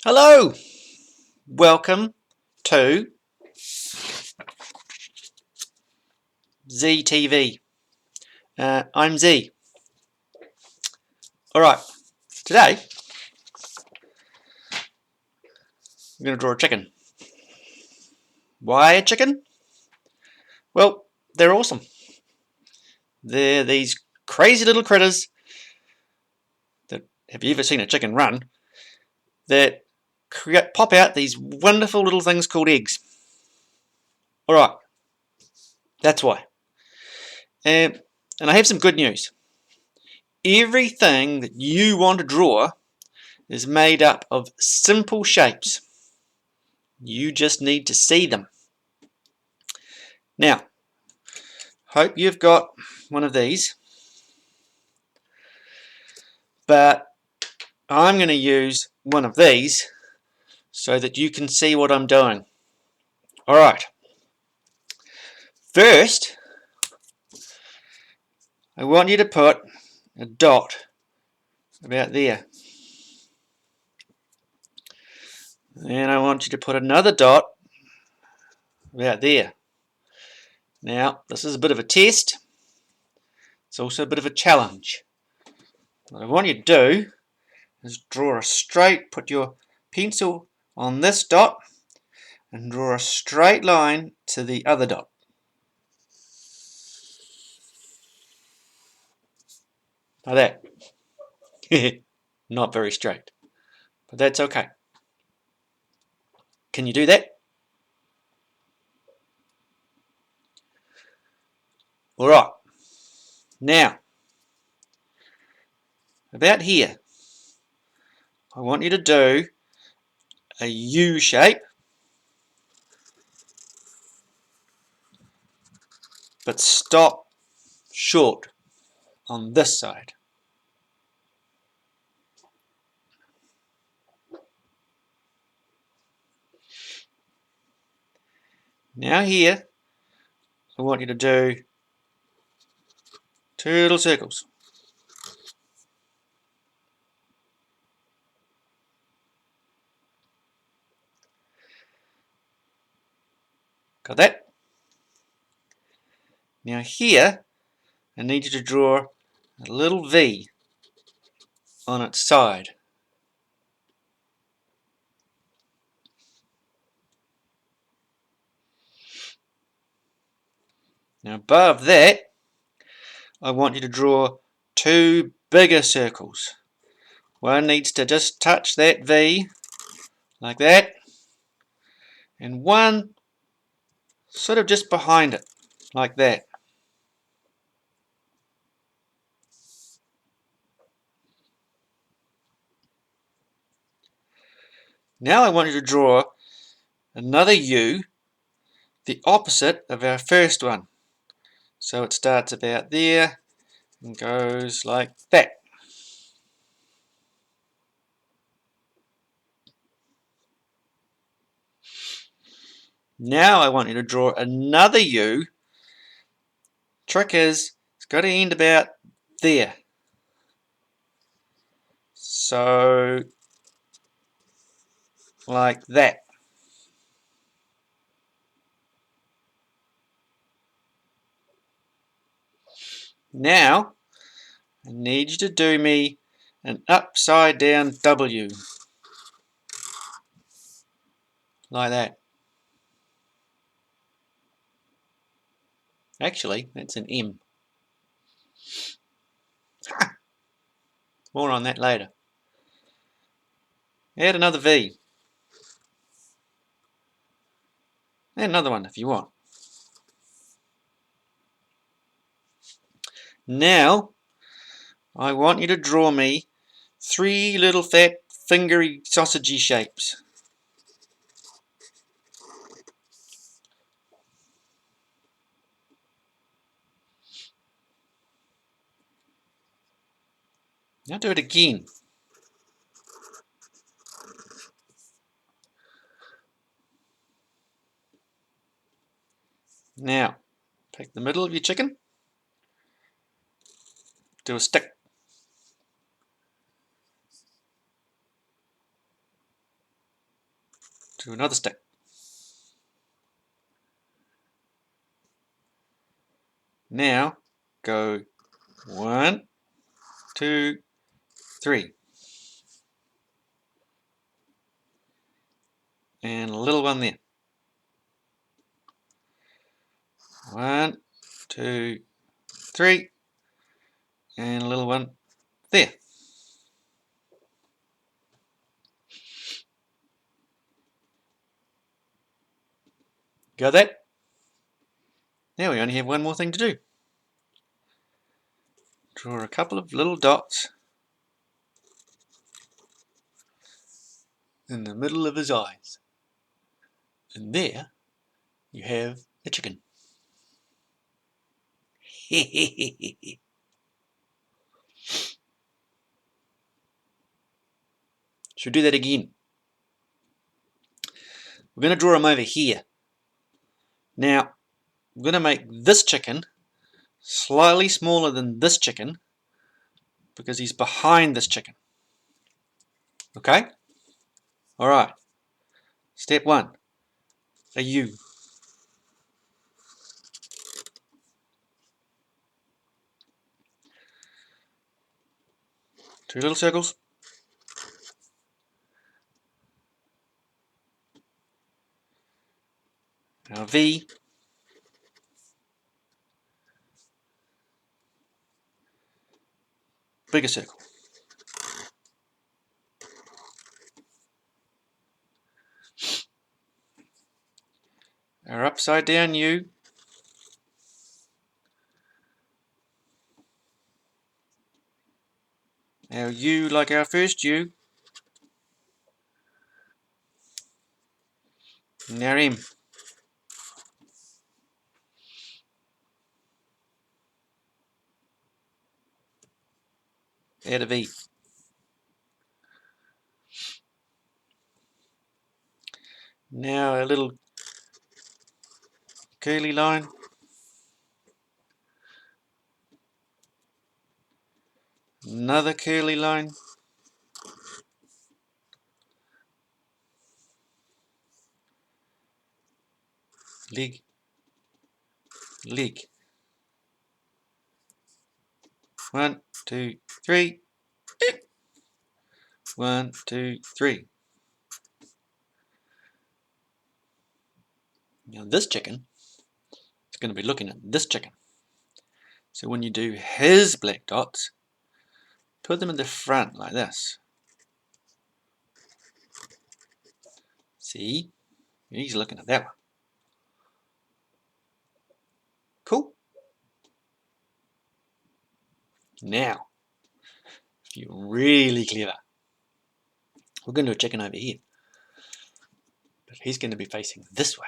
Hello, welcome to Ztv. I'm Z. Alright, today I'm going to draw a chicken. Why a chicken? Well, they're awesome. They're these crazy little critters that, have you ever seen a chicken run, that pop out these wonderful little things called eggs. Alright, that's why. And I have some good news. Everything that you want to draw is made up of simple shapes. You just need to see them. Now, hope you've got one of these, but I'm going to use one of these so that you can see what I'm doing. Alright, first I want you to put a dot about there, and I want you to put another dot about there. Now, this is a bit of a test. It's also a bit of a challenge. What I want you to do is draw a straight, put your pencil on this dot and draw a straight line to the other dot. Like that. Not very straight, but that's okay. Can you do that? Alright, now about here I want you to do a U shape, but stop short on this side. Now here I want you to do two little circles. Got that? Now here I need you to draw a little V on its side. Now above that I want you to draw two bigger circles. One needs to just touch that V like that, and one sort of just behind it like that. Now I want you to draw another U, the opposite of our first one. So it starts about there and goes like that. Now I want you to draw another U. Trick is, it's got to end about there. So, like that. Now, I need you to do me an upside down W. Like that. Actually, that's an M. More on that later. Add another V. And another one if you want. Now, I want you to draw me three little fat fingery sausagey shapes. Now do it again. Now, take the middle of your chicken, do a stick. to another stick. Now go 1, 2, 3. And a little one there. 1, 2, 3. And a little one there. Got that? Now we only have one more thing to do. Draw a couple of little dots in the middle of his eyes. And there you have a chicken. Should we do that again? We're going to draw him over here. Now, we're going to make this chicken slightly smaller than this chicken because he's behind this chicken. Okay? Alright. Step 1. A U. Two little circles. Now V. Bigger circle. Our upside down U. Our U like our first U. And our M. Add a V. Now a little curly line. Another curly line. Leg. Leg. 1, 2, 3. 1, 2, 3. Now this chicken is going to be looking at this chicken. So when you do his black dots, put them in the front like this. See? He's looking at that one. Cool. Now, if you're really clever, we're going to do a chicken over here. But he's going to be facing this way.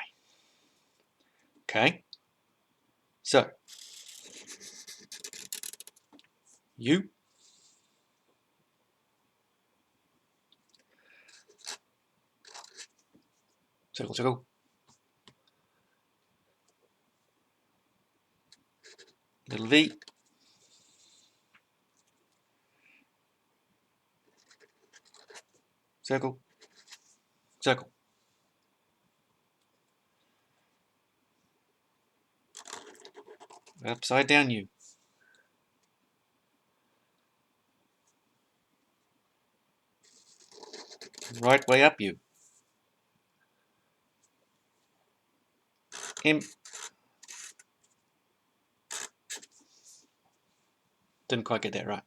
Okay? So, you. Circle, circle. Little V. Circle. Circle. Upside down U. Right way up U. M. Didn't quite get that right.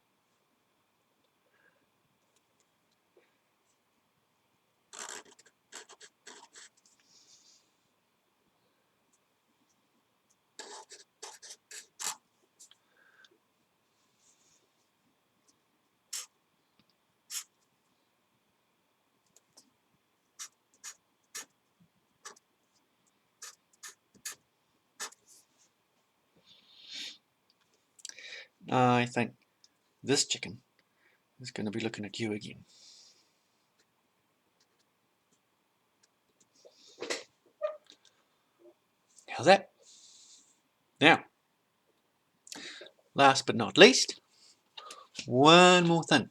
I think this chicken is going to be looking at you again. How's that? Now, last but not least, one more thing.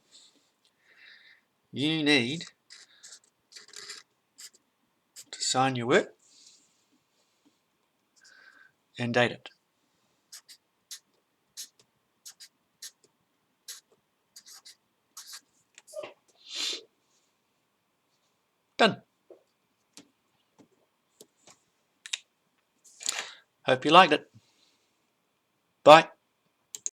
You need sign your work, and date it. Done. Hope you liked it. Bye.